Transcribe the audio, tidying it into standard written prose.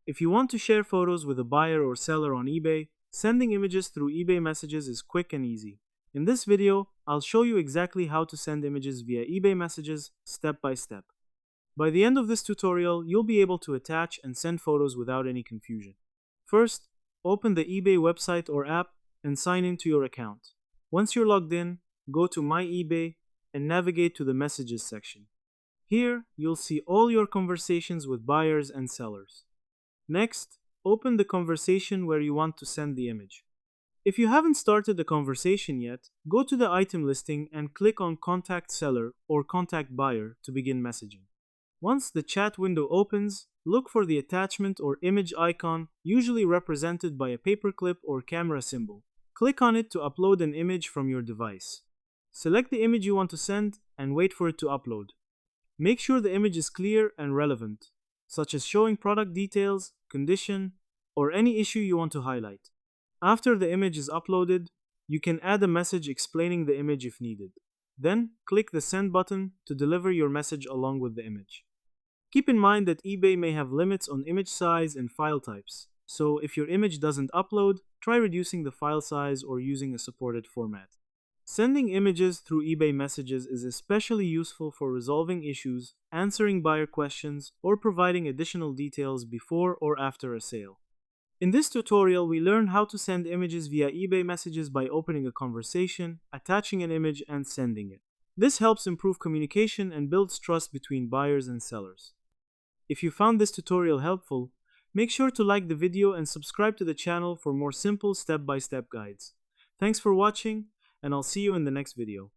If you want to share photos with a buyer or seller on eBay, sending images through eBay messages is quick and easy. In this video, I'll show you exactly how to send images via eBay messages step by step. By the end of this tutorial, you'll be able to attach and send photos without any confusion. First, open the eBay website or app and sign into your account. Once you're logged in, go to My eBay and navigate to the Messages section. Here, you'll see all your conversations with buyers and sellers. Next, open the conversation where you want to send the image. If you haven't started the conversation yet, go to the item listing and click on Contact Seller or Contact Buyer to begin messaging. Once the chat window opens, look for the attachment or image icon, usually represented by a paperclip or camera symbol. Click on it to upload an image from your device. Select the image you want to send and wait for it to upload. Make sure the image is clear and relevant, such as showing product details, condition, or any issue you want to highlight. After the image is uploaded, you can add a message explaining the image if needed. Then, click the Send button to deliver your message along with the image. Keep in mind that eBay may have limits on image size and file types, so if your image doesn't upload, try reducing the file size or using a supported format. Sending images through eBay messages is especially useful for resolving issues, answering buyer questions, or providing additional details before or after a sale. In this tutorial, we learn how to send images via eBay messages by opening a conversation, attaching an image, and sending it. This helps improve communication and builds trust between buyers and sellers. If you found this tutorial helpful, make sure to like the video and subscribe to the channel for more simple step-by-step guides. Thanks for watching, and I'll see you in the next video.